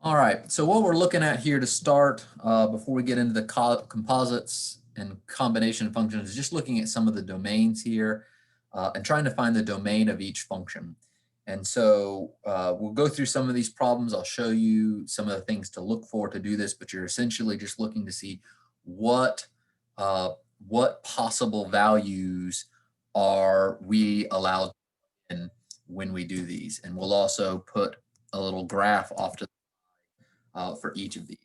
All right, so what we're looking at here to start, before we get into the composites and combination functions, is just looking at some of the domains here and trying to find the domain of each function. And so we'll go through some of these problems. I'll show you some of the things to look for to do this, but you're essentially just looking to see what, what possible values are we allowed in when we do these. And we'll also put a little graph off to for each of these.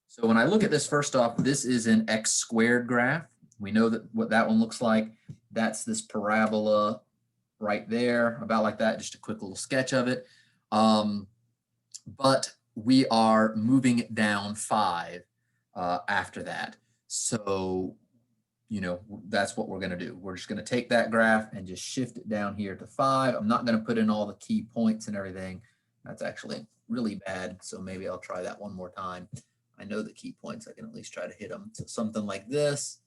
So when I look at this, first off, this is an x squared graph. We know that what that one looks like. That's this parabola right there, about like that, just a quick little sketch of it. But we are moving it down 5 after that. So, you know, that's what we're going to do. We're just going to take that graph and just shift it down here to 5. I'm not going to put in all the key points and everything. That's actually really bad. So maybe I'll try that one more time. I know the key points. I can at least try to hit them. So something like this.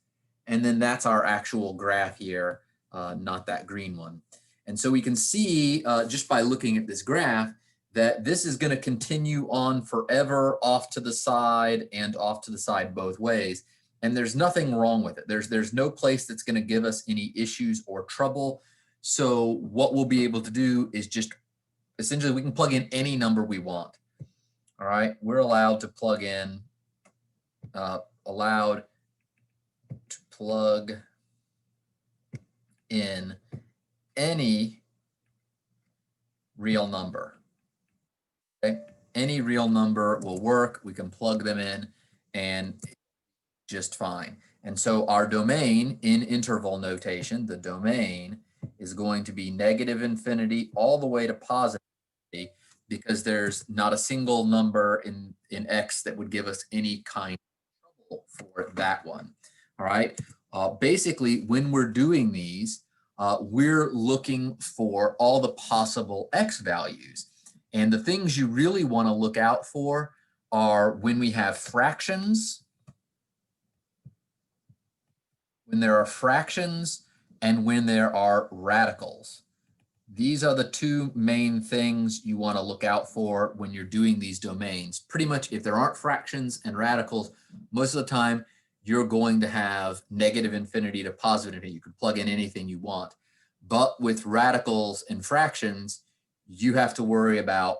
And then that's our actual graph here, not that green one. And so we can see just by looking at this graph that this is going to continue on forever off to the side and off to the side both ways. And there's nothing wrong with it. There's no place that's going to give us any issues or trouble. So what we'll be able to do is just essentially we can plug in any number we want. All right, we're allowed to plug in, any real number. Okay, any real number will work. We can plug them in and just fine. And so our domain in interval notation, the domain is going to be negative infinity all the way to positive infinity, because there's not a single number in X that would give us any kind of trouble for that one. All right. Basically, when we're doing these, we're looking for all the possible X values. And the things you really want to look out for are when we have fractions, when there are fractions, and when there are radicals. These are the two main things you want to look out for when you're doing these domains. Pretty much if there aren't fractions and radicals, most of the time you're going to have negative infinity to positive infinity. You can plug in anything you want. But with radicals and fractions, you have to worry about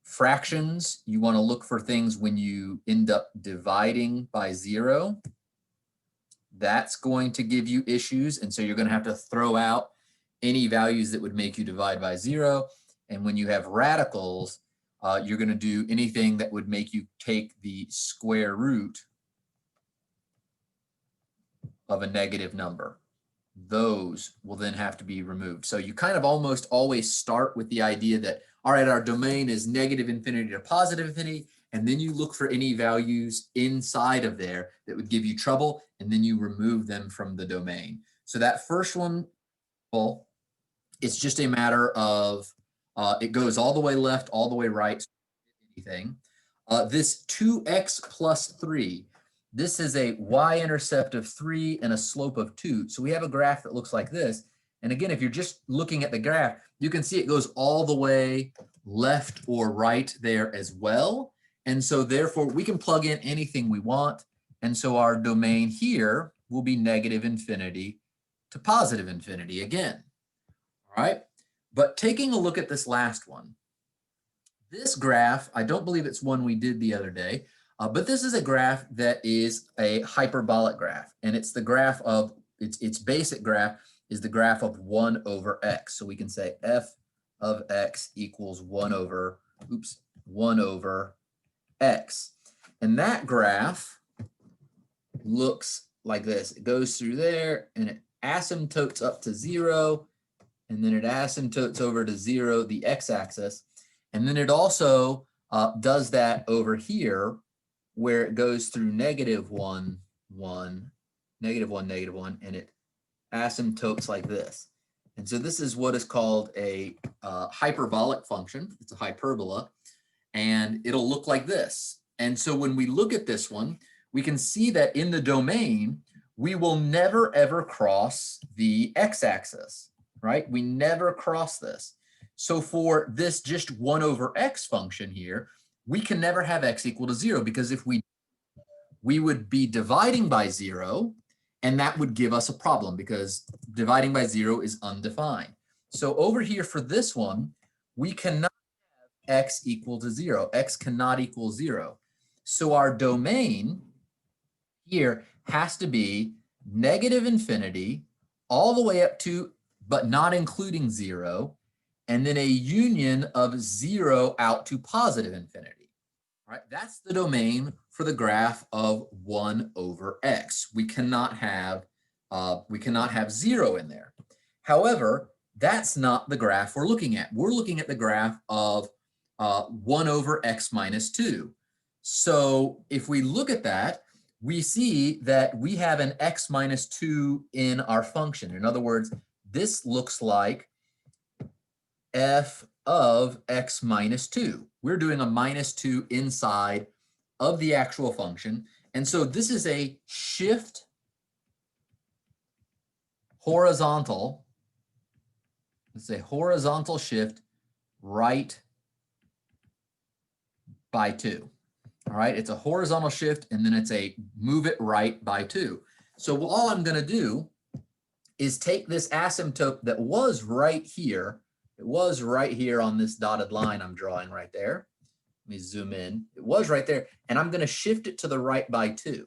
fractions. You want to look for things when you end up dividing by 0. That's going to give you issues. And so you're going to have to throw out any values that would make you divide by 0. And when you have radicals, you're going to do anything that would make you take the square root of a negative number. Those will then have to be removed. So you kind of almost always start with the idea that, all right, our domain is negative infinity to positive infinity, and then you look for any values inside of there that would give you trouble, and then you remove them from the domain. So that first one, well, it's just a matter of, it goes all the way left, all the way right, anything. This 2x plus 3, this is a y-intercept of 3 and a slope of 2. So we have a graph that looks like this. And again, if you're just looking at the graph, you can see it goes all the way left or right there as well. And so therefore, we can plug in anything we want. And so our domain here will be negative infinity to positive infinity again. All right, but taking a look at this last one, this graph, I don't believe it's one we did the other day, but this is a graph that is a hyperbolic graph, and it's the graph of, its basic graph is the graph of 1 over x. So we can say f of x equals 1 over x. And that graph looks like this. It goes through there and it asymptotes up to 0. And then it asymptotes over to 0, the x-axis. And then it also does that over here where it goes through negative 1, 1, negative 1, negative 1, and it asymptotes like this. And so this is what is called a hyperbolic function. It's a hyperbola, and it'll look like this. And so when we look at this one, we can see that in the domain, we will never ever cross the x-axis. Right? We never cross this. So for this just 1 over x function here, we can never have x equal to 0, because if we would be dividing by 0, and that would give us a problem because dividing by 0 is undefined. So over here for this one, we cannot have x equal to 0. X cannot equal 0. So our domain here has to be negative infinity all the way up to, but not including 0, and then a union of 0 out to positive infinity. All right, that's the domain for the graph of 1 over x. We cannot have 0 in there. However, that's not the graph we're looking at. We're looking at the graph of 1 over x minus 2. So if we look at that, we see that we have an x minus 2 in our function. In other words, this looks like f of x minus 2. We're doing a minus 2 inside of the actual function. And so this is a shift horizontal. It's a horizontal shift right by 2. All right, it's a horizontal shift, and then it's a move it right by 2. So all I'm going to do is take this asymptote that was right here. It was right here on this dotted line I'm drawing right there. Let me zoom in. It was right there, and I'm going to shift it to the right by 2.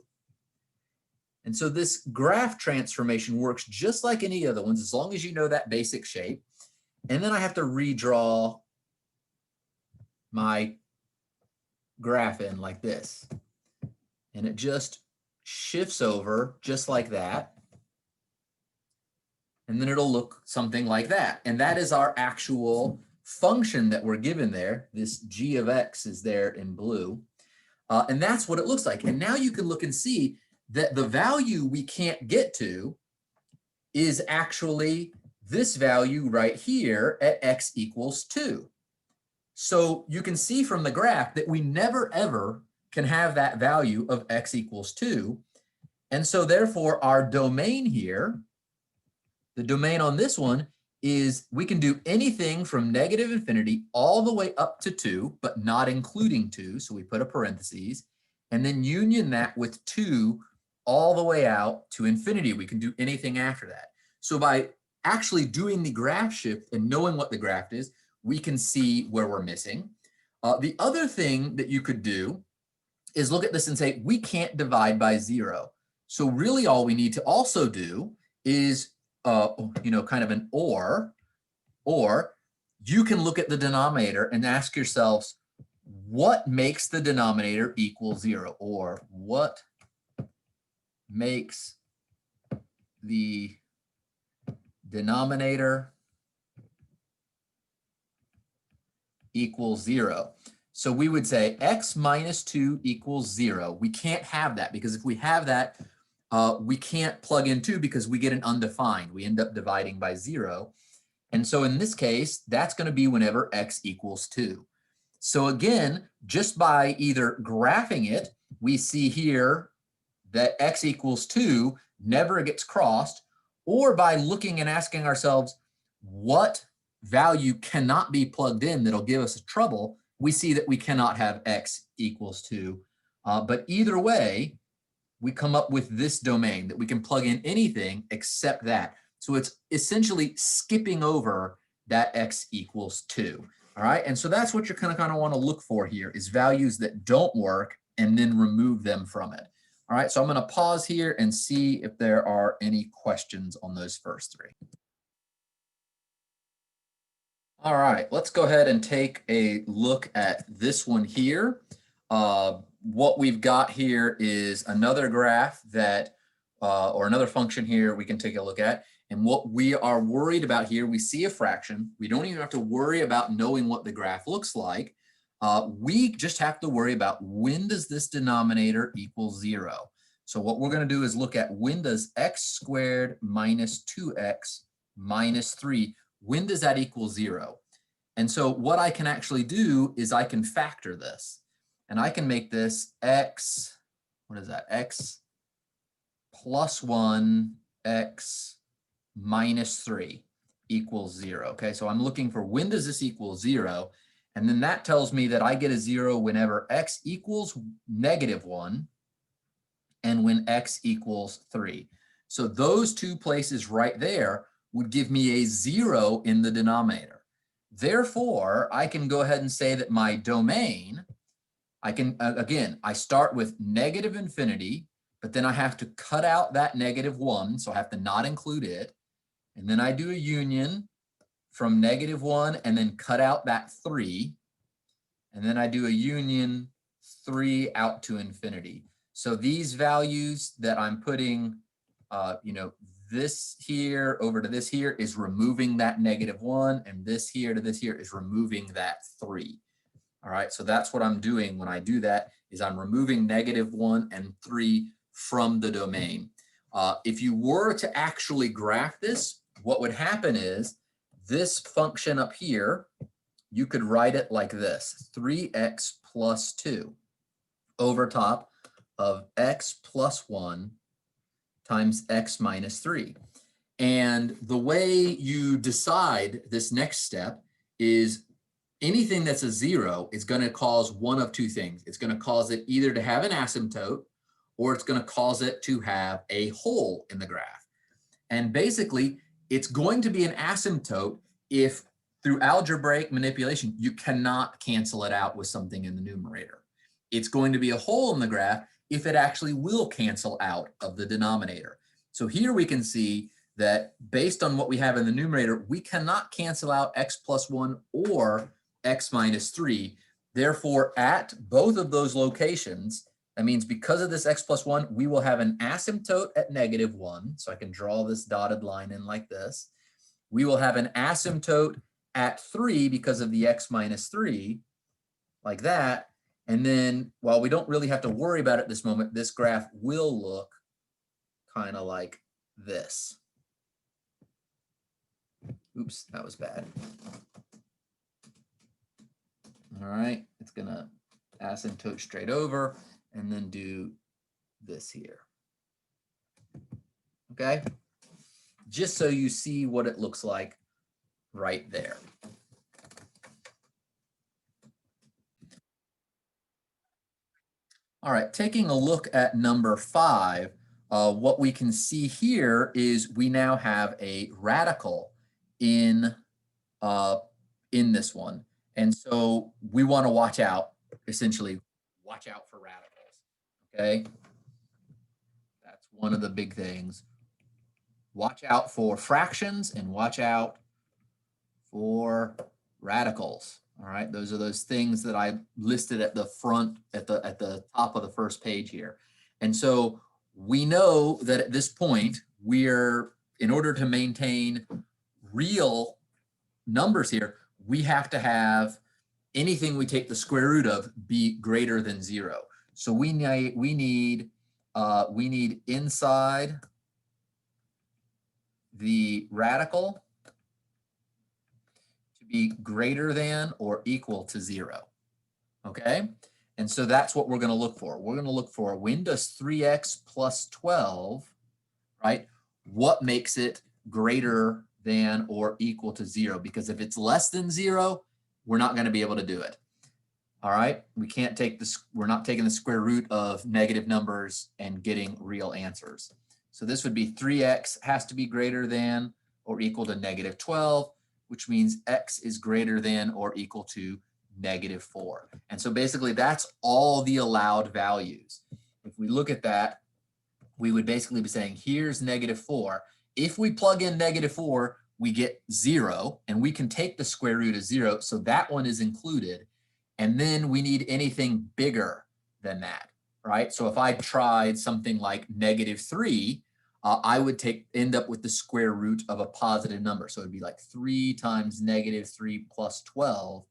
And so this graph transformation works just like any other ones, as long as you know that basic shape. And then I have to redraw my graph in like this. And it just shifts over just like that. And then it'll look something like that. And that is our actual function that we're given there. This g of x is there in blue. And that's what it looks like. And now you can look and see that the value we can't get to is actually this value right here at x equals 2. So you can see from the graph that we never ever can have that value of x equals 2. And so therefore our domain here, the domain on this one, is we can do anything from negative infinity all the way up to 2, but not including 2. So we put a parentheses, and then union that with 2 all the way out to infinity. We can do anything after that. So by actually doing the graph shift and knowing what the graph is, we can see where we're missing. The other thing that you could do is look at this and say, we can't divide by 0. So really all we need to also do is, kind of an or you can look at the denominator and ask yourselves, what makes the denominator equal 0? Or what makes the denominator equals 0? So we would say x minus 2 equals 0. We can't have that, because if we have that, we can't plug in 2 because we get an undefined. We end up dividing by 0. And so in this case, that's going to be whenever x equals 2. So again, just by either graphing it, we see here that x equals 2 never gets crossed, or by looking and asking ourselves, what value cannot be plugged in that'll give us trouble, we see that we cannot have x equals 2. But either way, we come up with this domain that we can plug in anything except that. So it's essentially skipping over that x equals 2. All right, and so that's what you're kind of want to look for here, is values that don't work and then remove them from it. All right, so I'm going to pause here and see if there are any questions on those first 3. All right, let's go ahead and take a look at this one here. What we've got here is another graph that, or another function here we can take a look at. And what we are worried about here, we see a fraction. We don't even have to worry about knowing what the graph looks like. We just have to worry about, when does this denominator equal 0? So what we're going to do is look at, when does x squared minus 2x minus 3, when does that equal 0? And so what I can actually do is I can factor this. And I can make this x, what is that? X plus 1, x minus 3 equals 0. Okay, so I'm looking for, when does this equal 0? And then that tells me that I get a 0 whenever x equals -1 and when x equals 3. So those two places right there would give me a 0 in the denominator. Therefore, I can go ahead and say that my domain, I can, again, I start with -infinity, but then I have to cut out that -1, so I have to not include it. And then I do a union from -1 and then cut out that 3. And then I do a union 3 out to infinity. So these values that I'm putting, this here over to this here is removing that -1, and this here to this here is removing that 3. All right, so that's what I'm doing when I do that, is I'm removing -1 and 3 from the domain. If you were to actually graph this, what would happen is this function up here, you could write it like this: 3x plus 2 over top of x plus 1 times x minus 3. And the way you decide this next step is anything that's a 0 is going to cause one of two things. It's going to cause it either to have an asymptote, or it's going to cause it to have a hole in the graph. And basically, it's going to be an asymptote if through algebraic manipulation, you cannot cancel it out with something in the numerator. It's going to be a hole in the graph if it actually will cancel out of the denominator. So here we can see that based on what we have in the numerator, we cannot cancel out x plus 1 or x minus 3. Therefore, at both of those locations, that means because of this x plus 1, we will have an asymptote at -1. So I can draw this dotted line in like this. We will have an asymptote at 3 because of the x minus 3, like that. And then while we don't really have to worry about it at this moment, this graph will look kind of like this. Oops, that was bad. All right, it's gonna asymptote straight over and then do this here. Okay, just so you see what it looks like right there. All right, taking a look at number 5, what we can see here is we now have a radical in this one. And so we want to watch out, essentially watch out for radicals, okay? That's one of the big things. Watch out for fractions and watch out for radicals. All right, those are those things that I listed at the front, at the top of the first page here. And so we know that at this point, in order to maintain real numbers here, we have to have anything we take the square root of be greater than 0. So we need inside the radical to be greater than or equal to 0. Okay? And so that's what we're going to look for. We're going to look for, when does 3x plus 12, right? What makes it greater than or equal to 0? Because if it's less than 0, we're not going to be able to do it. All right? We can't take this, we're not taking the square root of negative numbers and getting real answers. So this would be 3x has to be greater than or equal to -12, which means x is greater than or equal to -4. And so basically that's all the allowed values. If we look at that, we would basically be saying, here's -4. If we plug in -4, we get 0, and we can take the square root of 0, so that one is included. And then we need anything bigger than that, right? So if I tried something like -3, I would end up with the square root of a positive number. So it'd be like 3 times -3 plus 12.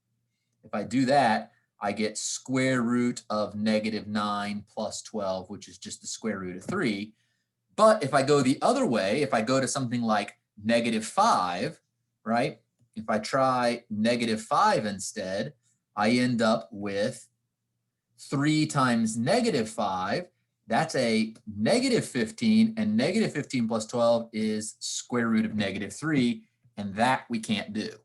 If I do that, I get square root of -9 plus 12, which is just the square root of 3. But if I go the other way, if I go to something like -5, right? If I try -5 instead, I end up with 3 times -5. That's a -15, and -15 plus 12 is square root of -3, and that we can't do.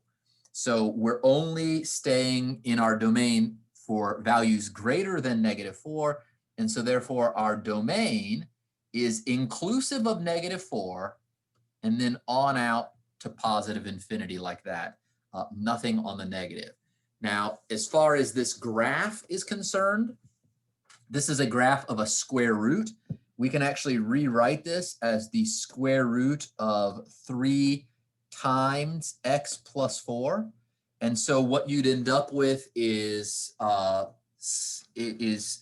So we're only staying in our domain for values greater than -4. And so therefore our domain is inclusive of -4 and then on out to positive infinity like that. Nothing on the negative. Now, as far as this graph is concerned, this is a graph of a square root. We can actually rewrite this as the square root of 3 times x plus 4. And so what you'd end up with is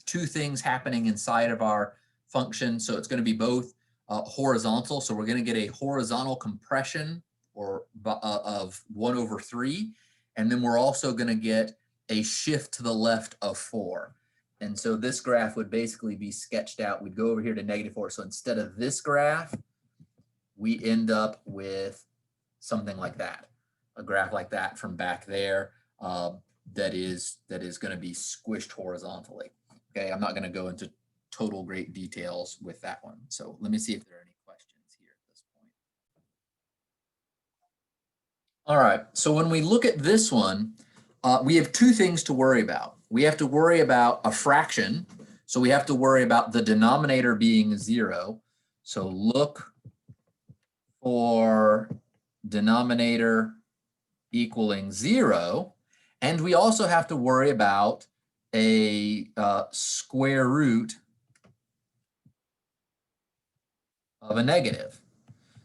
two things happening inside of our function. So it's going to be both horizontal. So we're going to get a horizontal compression of 1/3. And then we're also going to get a shift to the left of 4. And so this graph would basically be sketched out. We'd go over here to -4. So instead of this graph, we end up with something like that, a graph like that from back there that is going to be squished horizontally. Okay, I'm not going to go into total great details with that one. So let me see if there are any questions here at this point. All right, so when we look at this one, we have two things to worry about. We have to worry about a fraction. So we have to worry about the denominator being 0. So look for denominator equaling 0. And we also have to worry about a square root of a negative.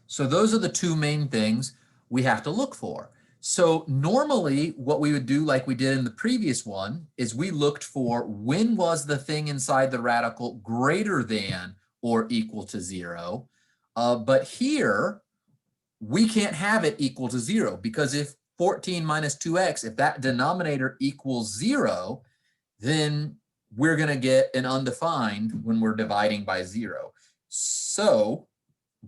So those are the two main things we have to look for. So normally what we would do, like we did in the previous one, is we looked for when was the thing inside the radical greater than or equal to 0. But here, we can't have it equal to 0, because if 14 minus 2x, if that denominator equals 0, then we're going to get an undefined when we're dividing by 0. So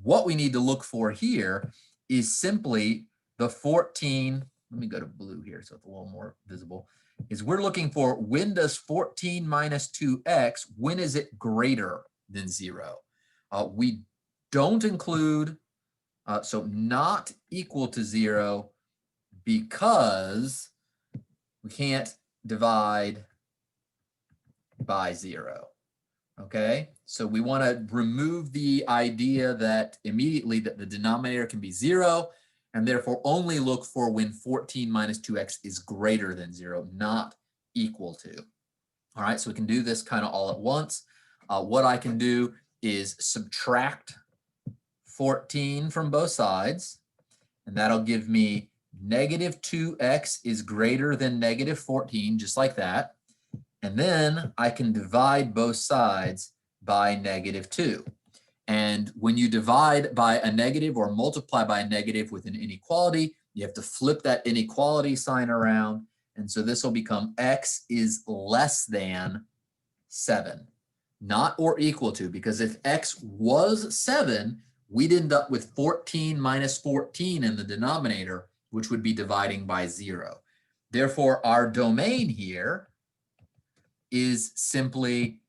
what we need to look for here is simply the 14, let me go to blue here so it's a little more visible, is we're looking for when does 14 minus 2x, when is it greater than 0? We don't include, so not equal to 0, because we can't divide by 0. Okay, so we want to remove the idea that immediately that the denominator can be 0, and therefore only look for when 14 minus 2x is greater than 0, not equal to. All right, so we can do this kind of all at once. What I can do is subtract 14 from both sides, and that'll give me -2x is greater than -14, just like that. And then I can divide both sides by -2. And when you divide by a negative or multiply by a negative with an inequality, you have to flip that inequality sign around. And so this will become x is less than 7, not or equal to, because if x was 7, we'd end up with 14 minus 14 in the denominator, which would be dividing by 0. Therefore, our domain here is simply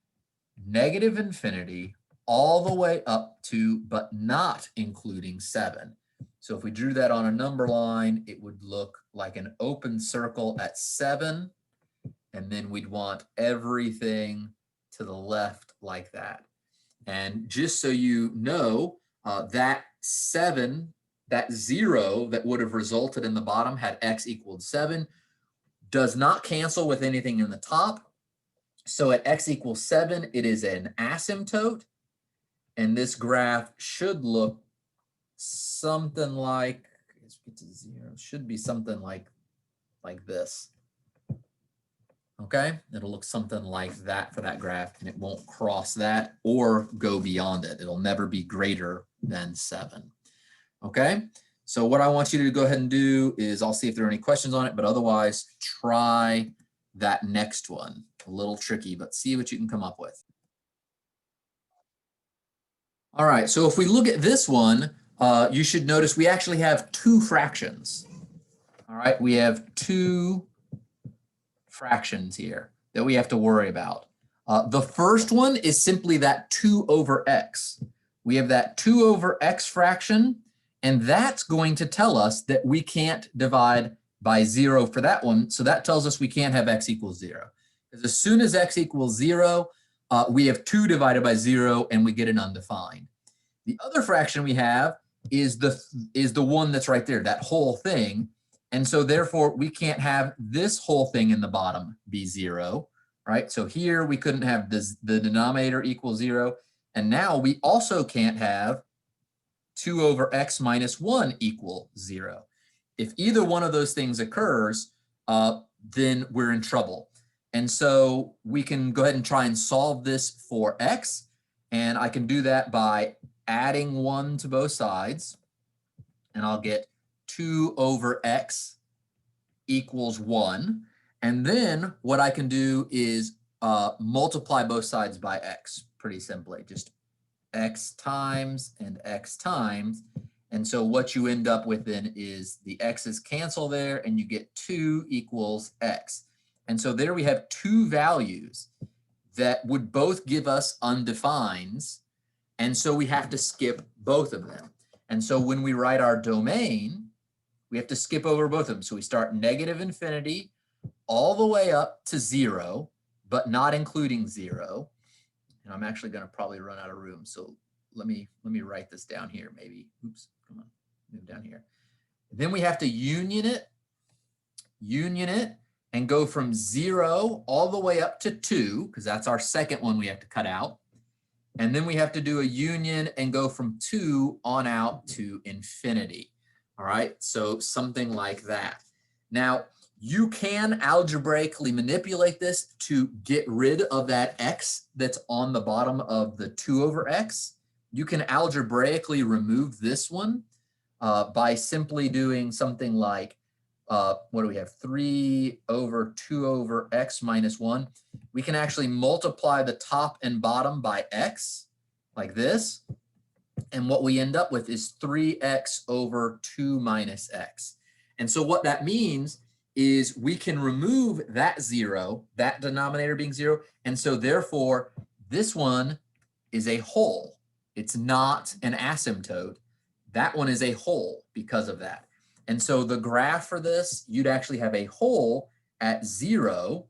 -infinity all the way up to, but not including 7. So if we drew that on a number line, it would look like an open circle at 7, and then we'd want everything to the left like that. And just so you know, that 7, that 0 that would have resulted in the bottom had x equaled 7, does not cancel with anything in the top. So at x equals 7, it is an asymptote. And this graph should look something like, let's get to 0, should be something like this. Okay, it'll look something like that for that graph, and it won't cross that or go beyond it. It'll never be greater than 7. Okay, so what I want you to go ahead and do is, I'll see if there are any questions on it, but otherwise try that next one. A little tricky, but see what you can come up with. All right, so if we look at this one, you should notice we actually have 2 fractions. All right, we have 2 fractions here that we have to worry about. The first one is simply that 2 over x. We have that 2 over x fraction, and that's going to tell us that we can't divide by 0 for that one. So that tells us we can't have x equals 0. Because as soon as x equals 0, we have 2 divided by 0, and we get an undefined. The other fraction we have is the one that's right there, that whole thing. And so therefore, we can't have this whole thing in the bottom be 0, right? So here we couldn't have the denominator equal 0. And now we also can't have 2 over x minus 1 equal 0. If either one of those things occurs, then we're in trouble. And so we can go ahead and try and solve this for x. And I can do that by adding 1 to both sides. And I'll get 2 over x equals 1. And then what I can do is multiply both sides by x pretty simply. Just x times and x times. And so what you end up with then is the x's cancel there, and you get 2 equals x. And so there we have 2 values that would both give us undefines. And so we have to skip both of them. And so when we write our domain, we have to skip over both of them. So we start negative infinity all the way up to 0, but not including 0. And I'm actually going to probably run out of room. So let me write this down here maybe. Oops, come on, move down here. Then we have to union it, and go from 0 all the way up to 2, because that's our second one we have to cut out. And then we have to do a union and go from 2 on out to infinity. All right, so something like that. Now, you can algebraically manipulate this to get rid of that x that's on the bottom of the 2 over x. You can algebraically remove this one by simply doing something like, what do we have? 3 over 2 over x minus 1. We can actually multiply the top and bottom by x, like this. And what we end up with is 3x over 2 minus x. And so what that means is we can remove that 0, that denominator being 0. And so therefore, this one is a whole. It's not an asymptote. That one is a whole because of that. And so the graph for this, you'd actually have a whole at 0.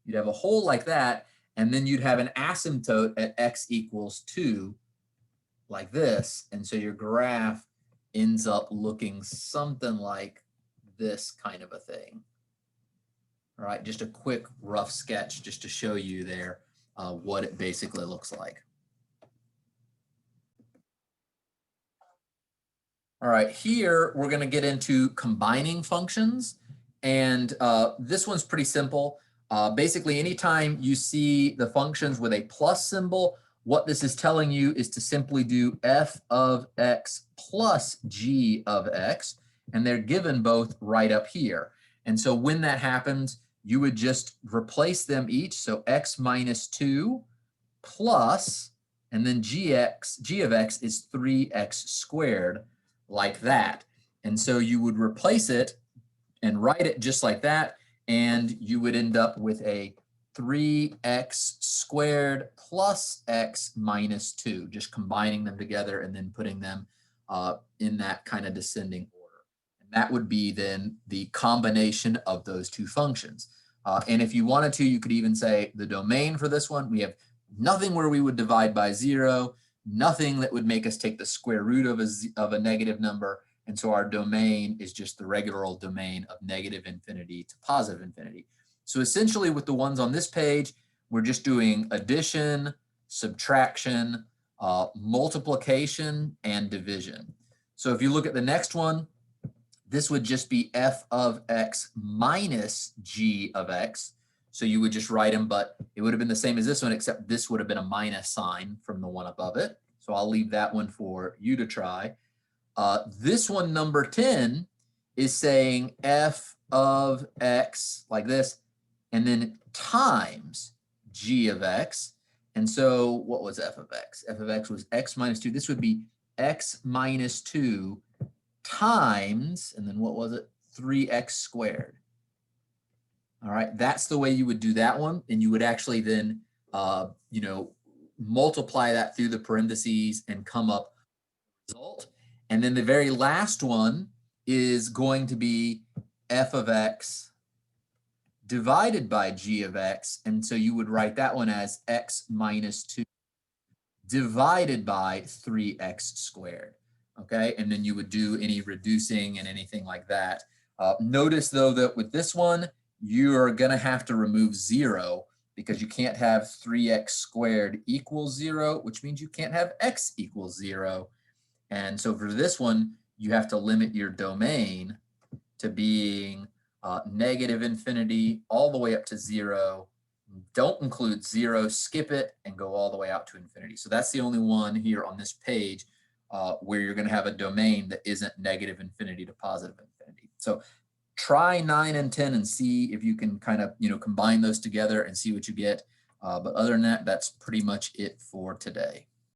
You'd have a whole like that. And then you'd have an asymptote at x equals 2 like this. And so your graph ends up looking something like this kind of a thing. All right, just a quick rough sketch just to show you there what it basically looks like. All right, here we're going to get into combining functions. And this one's pretty simple. Basically, anytime you see the functions with a plus symbol, what this is telling you is to simply do f of x plus g of x. And they're given both right up here. And so when that happens, you would just replace them each. So x minus 2 plus, and then g of x is 3x squared, like that. And so you would replace it and write it just like that. And you would end up with a 3x squared plus x minus 2, just combining them together and then putting them in that kind of descending order. And that would be then the combination of those two functions. And if you wanted to, you could even say the domain for this one, we have nothing where we would divide by 0, nothing that would make us take the square root of a negative number. And so our domain is just the regular old domain of negative infinity to positive infinity. So essentially with the ones on this page, we're just doing addition, subtraction, multiplication, and division. So if you look at the next one, this would just be f of x minus g of x. So you would just write them, but it would have been the same as this one, except this would have been a minus sign from the one above it. So I'll leave that one for you to try. This one, number 10, is saying f of x like this, and then times g of x. And so what was f of x? F of x was x minus 2. This would be x minus 2 times, and then what was it? 3x squared. All right, that's the way you would do that one. And you would actually then, multiply that through the parentheses and come up with the result. And then the very last one is going to be f of x divided by g of x. And so you would write that one as x minus 2 divided by 3x squared. Okay, and then you would do any reducing and anything like that. Notice though that with this one, you're going to have to remove 0 because you can't have 3x squared equals 0, which means you can't have x equals 0. And so for this one, you have to limit your domain to being negative infinity all the way up to 0. Don't include 0, skip it, and go all the way out to infinity. So that's the only one here on this page where you're going to have a domain that isn't negative infinity to positive infinity. So try 9 and 10 and see if you can kind of, combine those together and see what you get. But other than that, that's pretty much it for today.